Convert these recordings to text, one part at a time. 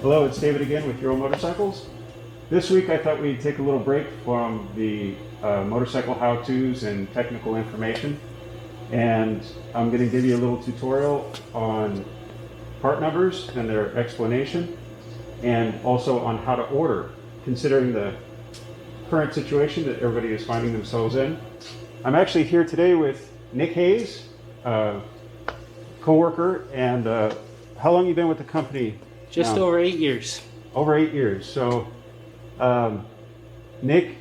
Hello, it's David again with Ural Motorcycles. This week I thought we'd take a little break from the motorcycle how-tos and technical information, and I'm going to give you a little tutorial on part numbers and their explanation, and also on how to order, considering the current situation that everybody is finding themselves in. I'm actually here today with Nik Hays, co-worker, and how long have you been with the company? Just over 8 years. Over 8 years. So Nik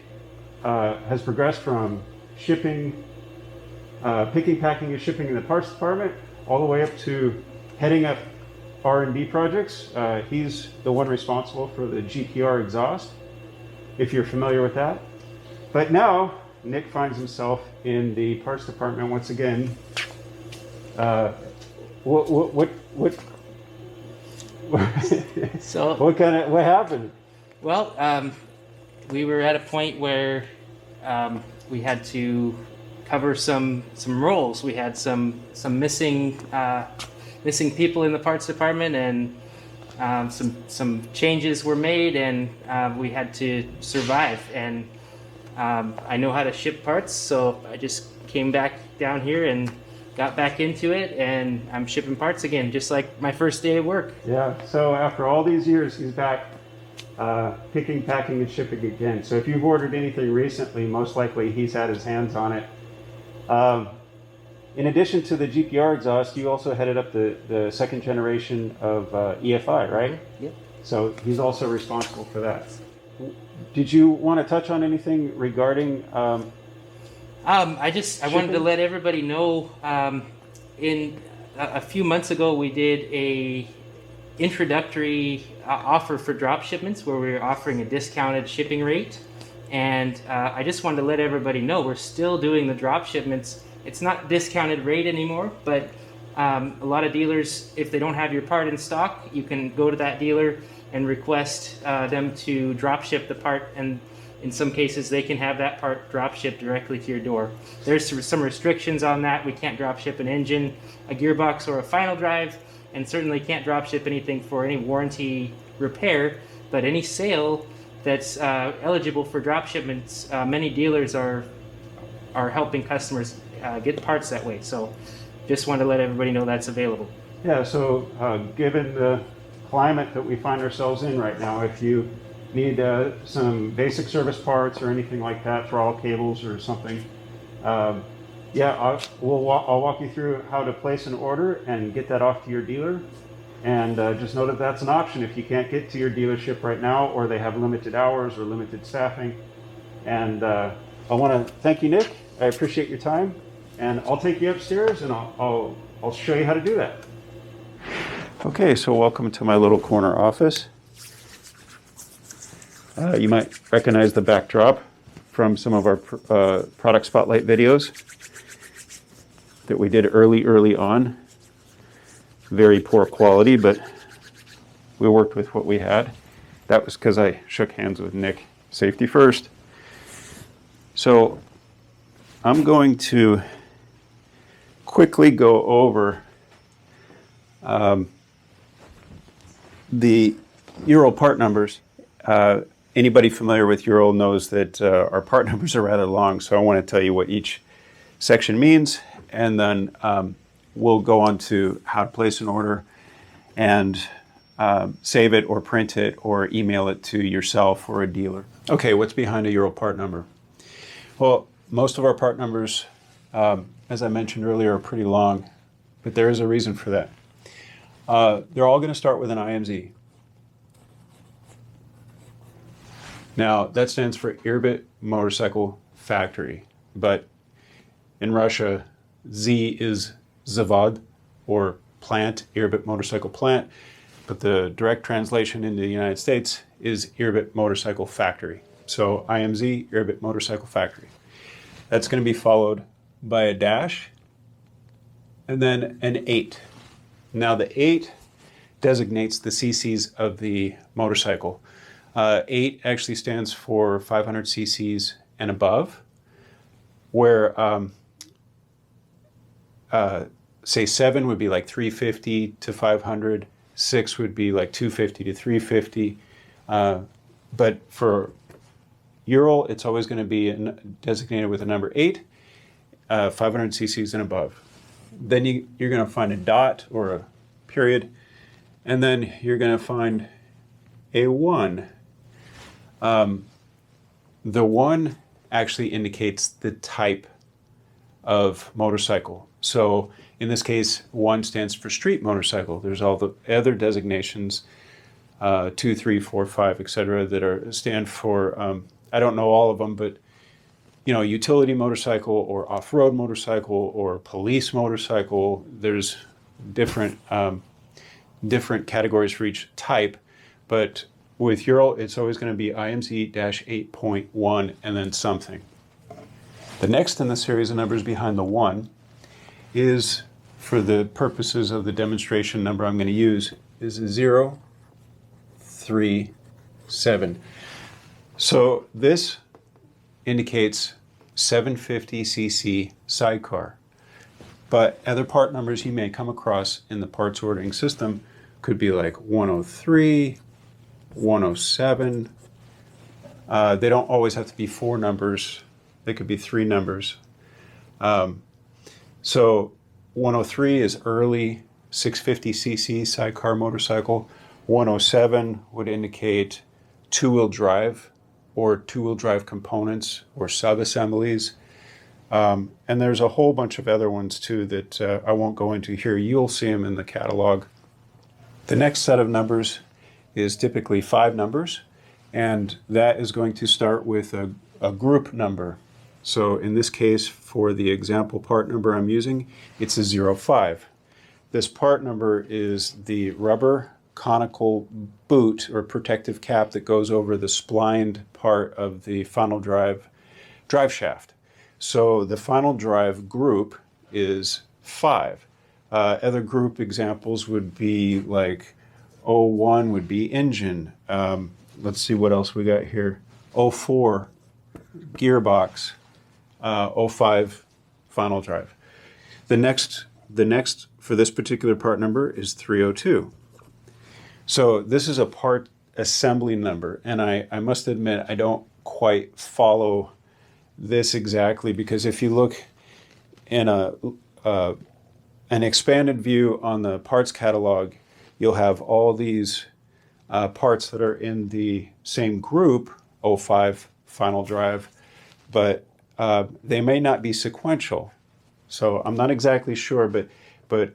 has progressed from shipping, picking, packing, and shipping in the parts department, all the way up to heading up R&D projects. He's the one responsible for the GPR exhaust, if you're familiar with that. But now Nik finds himself in the parts department once again. So what happened? Well, we were at a point where we had to cover some roles. We had some missing people in the parts department, and some changes were made, and we had to survive. And I know how to ship parts, so I just came back down here and got back into it, and I'm shipping parts again, just like my first day of work. Yeah, so after all these years, he's back picking, packing, and shipping again. So if you've ordered anything recently, most likely he's had his hands on it. In addition to the GPR exhaust, you also headed up the second generation of EFI, right? Yep. So he's also responsible for that. Did you want to touch on anything regarding I wanted to let everybody know, in a few months ago we did a introductory offer for drop shipments where we were offering a discounted shipping rate, and I just wanted to let everybody know we're still doing the drop shipments. It's not discounted rate anymore, but a lot of dealers, if they don't have your part in stock, you can go to that dealer and request them to drop ship the part, and in some cases, they can have that part drop shipped directly to your door. There's some restrictions on that. We can't drop ship an engine, a gearbox, or a final drive, and certainly can't drop ship anything for any warranty repair. But any sale that's eligible for drop shipments, many dealers are helping customers get parts that way. So just wanted to let everybody know that's available. Yeah, so given the climate that we find ourselves in right now, if you need some basic service parts or anything like that, throttle cables or something, I'll walk you through how to place an order and get that off to your dealer. And just know that that's an option if you can't get to your dealership right now, or they have limited hours or limited staffing. And I want to thank you, Nik. I appreciate your time, and I'll take you upstairs and I'll show you how to do that. Okay, so welcome to my little corner office. You might recognize the backdrop from some of our product spotlight videos that we did early on. Very poor quality, but we worked with what we had. That was because I shook hands with Nik. Safety first. So I'm going to quickly go over the Ural part numbers. Anybody familiar with Ural knows that our part numbers are rather long, so I want to tell you what each section means, and then we'll go on to how to place an order and save it or print it or email it to yourself or a dealer. Okay, what's behind a Ural part number? Well, most of our part numbers, as I mentioned earlier, are pretty long, but there is a reason for that. They're all going to start with an IMZ. Now, that stands for Irbit Motorcycle Factory, but in Russia, Z is Zavod, or plant, Irbit Motorcycle Plant, but the direct translation into the United States is Irbit Motorcycle Factory. So IMZ, Irbit Motorcycle Factory. That's going to be followed by a dash, and then an 8. Now the 8 designates the cc's of the motorcycle. 8 actually stands for 500 cc's and above, where say 7 would be like 350 to 500, 6 would be like 250 to 350. But for Ural, it's always going to be designated with a number 8, 500 cc's and above. Then you're going to find a dot or a period, and then you're going to find a 1. The 1 actually indicates the type of motorcycle. So in this case, 1 stands for street motorcycle. There's all the other designations, 2, 3, 4, 5, etc., that stand for, I don't know all of them, but utility motorcycle or off-road motorcycle or police motorcycle. There's different categories for each type, but with Ural, it's always going to be IMZ-8.1 and then something. The next in the series of numbers behind the 1 is, for the purposes of the demonstration number I'm going to use, is 0, 3, 7. So this indicates 750 cc sidecar. But other part numbers you may come across in the parts ordering system could be like 103, 107. They don't always have to be 4 numbers. They could be 3 numbers. So 103 is early 650 cc sidecar motorcycle. 107 would indicate two-wheel drive or two-wheel drive components or sub-assemblies. And there's a whole bunch of other ones too that I won't go into here. You'll see them in the catalog. The next set of numbers is typically 5 numbers, and that is going to start with a group number. So in this case, for the example part number I'm using, it's a 05. This part number is the rubber conical boot or protective cap that goes over the splined part of the final drive shaft. So the final drive group is 5. Other group examples would be like 01 would be engine. Let's see what else we got here. 04 gearbox. 05 final drive. The next for this particular part number is 302. So this is a part assembly number, and I must admit I don't quite follow this exactly, because if you look in an expanded view on the parts catalog, you'll have all these parts that are in the same group, 05 final drive, but they may not be sequential. So I'm not exactly sure, but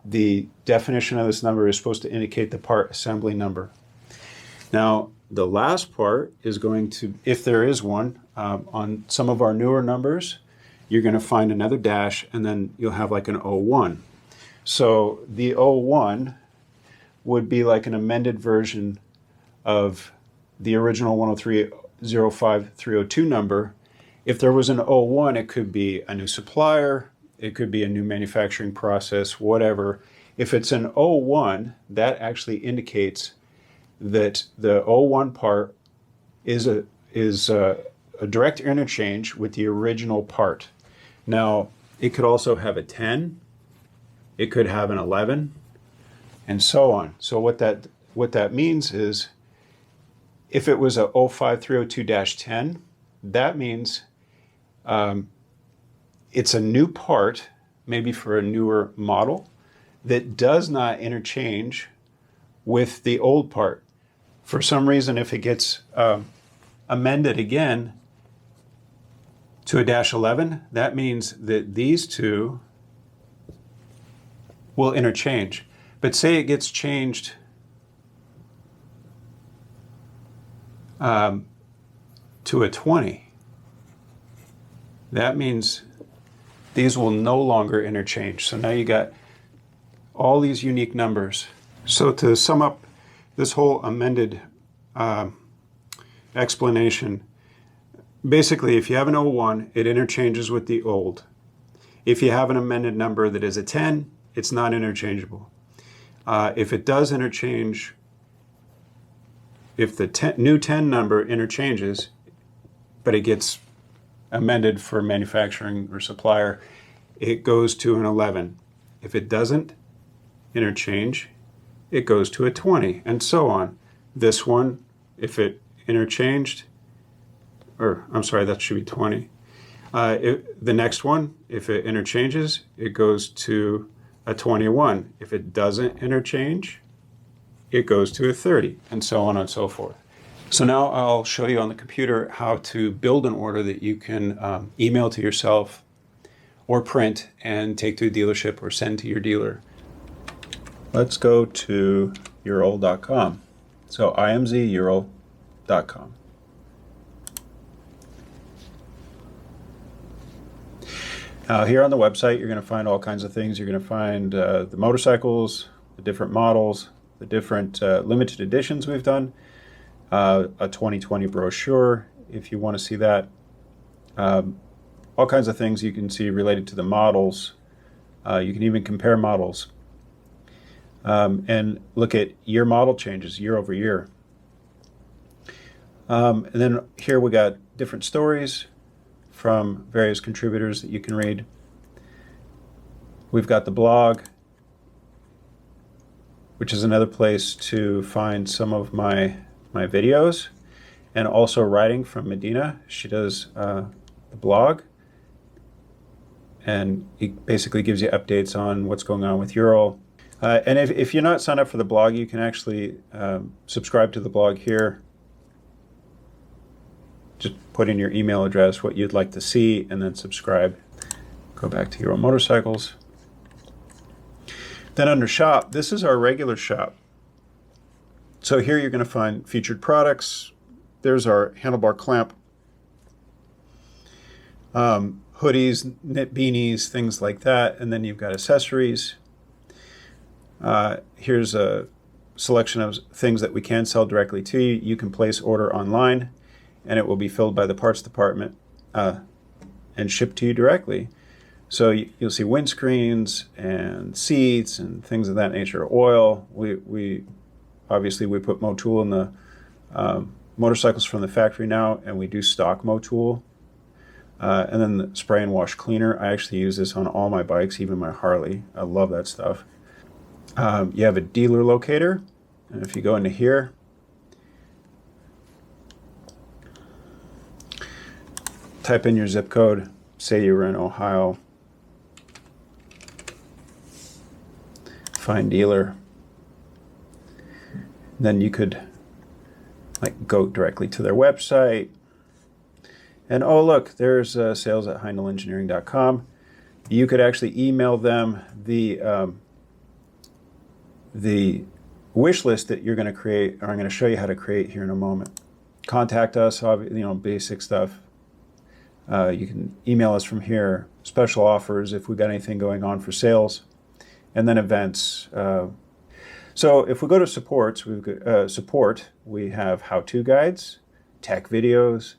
the definition of this number is supposed to indicate the part assembly number. Now, the last part is going to, if there is one, on some of our newer numbers, you're going to find another dash, and then you'll have like an 01. So the 01 would be like an amended version of the original 103, 05, 302 number. If there was an 01, it could be a new supplier, it could be a new manufacturing process, whatever. If it's an 01, that actually indicates that the 01 part is a direct interchange with the original part. Now, it could also have a 10, it could have an 11, and so on. So what that means is, if it was a 05302-10, that means it's a new part, maybe for a newer model, that does not interchange with the old part. For some reason, if it gets amended again to a -11, that means that these two will interchange. But say it gets changed to a 20, that means these will no longer interchange. So now you got all these unique numbers. So to sum up this whole amended explanation, basically, if you have an 01, it interchanges with the old. If you have an amended number that is a 10, it's not interchangeable. If it does interchange, if the new 10 number interchanges, but it gets amended for manufacturing or supplier, it goes to an 11. If it doesn't interchange, it goes to a 20, and so on. This one, if it interchanged, or I'm sorry, that should be 20. The next one, if it interchanges, it goes to a 21. If it doesn't interchange, it goes to a 30, and so on and so forth. So now I'll show you on the computer how to build an order that you can email to yourself or print and take to a dealership or send to your dealer. Let's go to Ural.com. So imzural.com. Here on the website, you're going to find all kinds of things. You're going to find the motorcycles, the different models, the different limited editions we've done, a 2020 brochure if you want to see that, all kinds of things you can see related to the models. You can even compare models and look at year model changes year over year. And then here we got different stories from various contributors that you can read. We've got the blog, which is another place to find some of my videos, and also writing from Medina. She does the blog, and it basically gives you updates on what's going on with Ural. And if you're not signed up for the blog, you can actually subscribe to the blog here. Just put in your email address, what you'd like to see, and then subscribe. Go back to Ural Motorcycles. Then under shop, this is our regular shop. So here you're going to find featured products. There's our handlebar clamp, hoodies, knit beanies, things like that. And then you've got accessories. Here's a selection of things that we can sell directly to you. You can place order online, and it will be filled by the parts department and shipped to you directly. So you'll see windscreens and seats and things of that nature. Oil. We obviously put Motul in the motorcycles from the factory now, and we do stock Motul. And then the spray and wash cleaner. I actually use this on all my bikes, even my Harley. I love that stuff. You have a dealer locator, and if you go into here, type in your zip code, say you were in Ohio, find dealer, then you could go directly to their website, and oh look, there's sales at heindelengineering.com. You could actually email them the wish list that you're going to create, or I'm going to show you how to create here in a moment. Contact us, basic stuff. You can email us from here, special offers if we've got anything going on for sales, and then events. So if we go to supports, we have how-to guides, tech videos,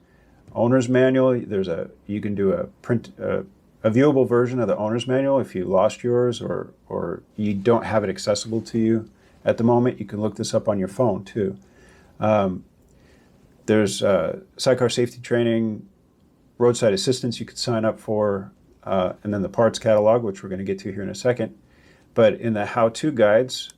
owner's manual. You can do a viewable version of the owner's manual if you lost yours or you don't have it accessible to you at the moment. You can look this up on your phone too. There's sidecar safety training, roadside assistance you could sign up for, and then the parts catalog, which we're going to get to here in a second. But in the how-to guides,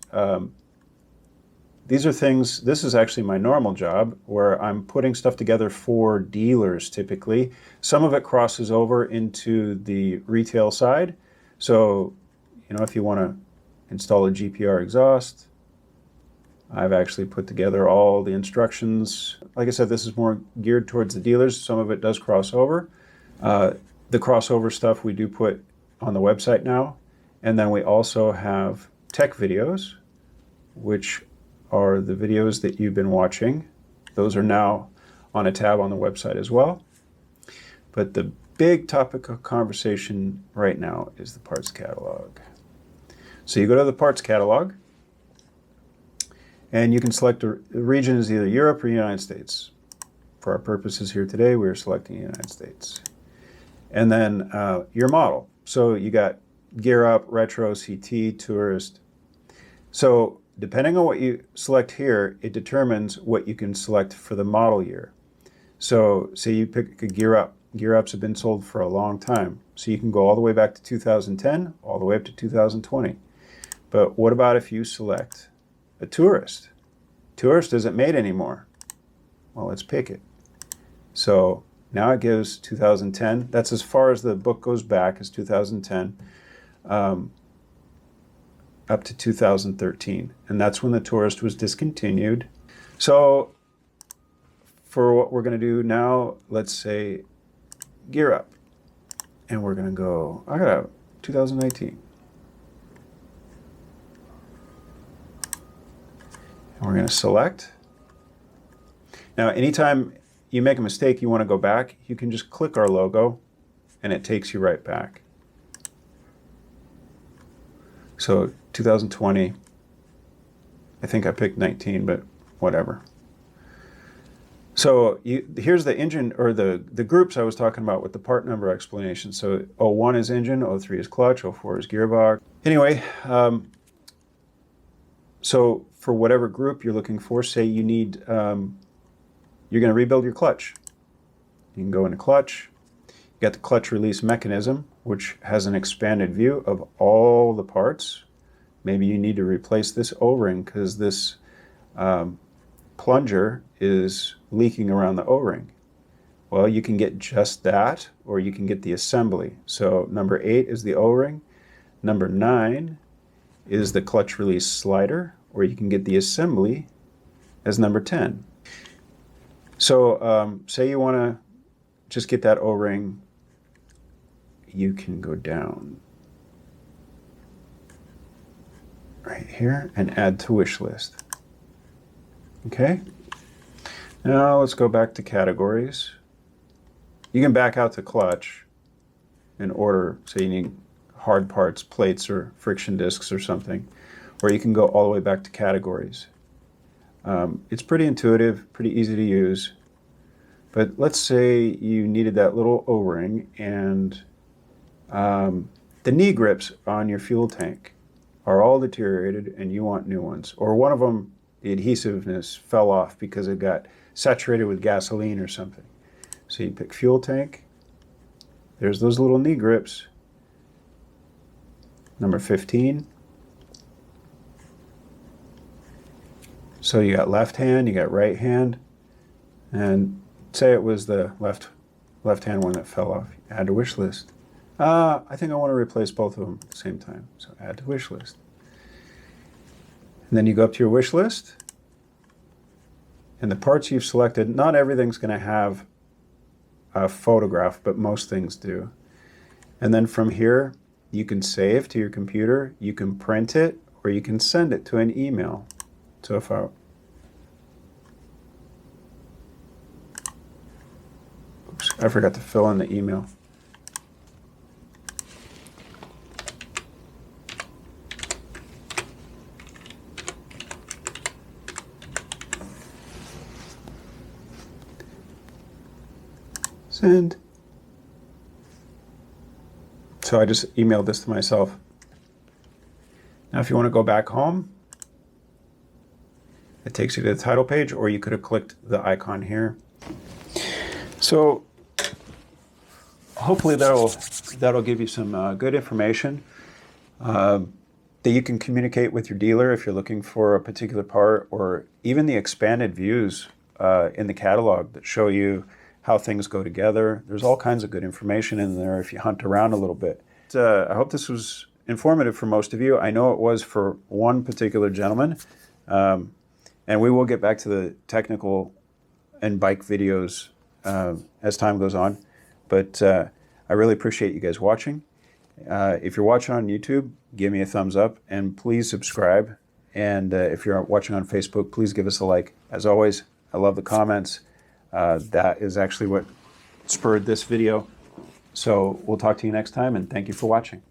these are things, this is actually my normal job where I'm putting stuff together for dealers typically. Some of it crosses over into the retail side. So, if you want to install a GPR exhaust, I've actually put together all the instructions. Like I said, this is more geared towards the dealers. Some of it does cross over. The crossover stuff we do put on the website now. And then we also have tech videos, which are the videos that you've been watching. Those are now on a tab on the website as well. But the big topic of conversation right now is the parts catalog. So you go to the parts catalog, and you can select the region is either Europe or United States. For our purposes here today, we're selecting the United States. And then your model. So you got Gear Up, Retro, CT, Tourist. So depending on what you select here, it determines what you can select for the model year. So say you pick a Gear Up. Gear Ups have been sold for a long time. So you can go all the way back to 2010, all the way up to 2020. But what about if you select a tourist. Tourist isn't made anymore. Well, let's pick it. So now it gives 2010. That's as far as the book goes back, as 2010, up to 2013. And that's when the tourist was discontinued. So for what we're going to do now, let's say gear up. And we're going to go, I got 2019. And we're going to select. Now, anytime you make a mistake, you want to go back, you can just click our logo and it takes you right back. So 2020, I think I picked 19, but whatever. So here's the engine, or the groups I was talking about with the part number explanation. So 01 is engine, 03 is clutch, 04 is gearbox. Anyway, so for whatever group you're looking for, say you need, you're going to rebuild your clutch. You can go into clutch. You got the clutch release mechanism, which has an expanded view of all the parts. Maybe you need to replace this O-ring because this plunger is leaking around the O-ring. Well, you can get just that, or you can get the assembly. So number 8 is the O-ring. Number 9 is the clutch release slider, or you can get the assembly as number 10. So say you want to just get that O-ring, you can go down right here and add to wish list. Okay. Now let's go back to categories. You can back out to clutch and order, say you need hard parts, plates or friction discs or something, or you can go all the way back to categories. It's pretty intuitive, pretty easy to use, but let's say you needed that little O-ring and the knee grips on your fuel tank are all deteriorated and you want new ones, or one of them, the adhesiveness fell off because it got saturated with gasoline or something. So you pick fuel tank. There's those little knee grips. Number 15. So you got left hand, you got right hand, and say it was the left hand one that fell off. Add to wish list. I think I want to replace both of them at the same time. So add to wish list. And then you go up to your wish list. And the parts you've selected, not everything's going to have a photograph, but most things do. And then from here, you can save to your computer, you can print it, or you can send it to an email. So if I, oops, I forgot to fill in the email. Send. So I just emailed this to myself. Now if you want to go back home, it takes you to the title page, or you could have clicked the icon here. So hopefully that'll give you some good information that you can communicate with your dealer if you're looking for a particular part, or even the expanded views in the catalog that show you how things go together. There's all kinds of good information in there if you hunt around a little bit. I hope this was informative for most of you. I know it was for one particular gentleman. And we will get back to the technical and bike videos as time goes on. But I really appreciate you guys watching. If you're watching on YouTube, give me a thumbs up and please subscribe. And if you're watching on Facebook, please give us a like. As always, I love the comments. That is actually what spurred this video. So we'll talk to you next time, and thank you for watching.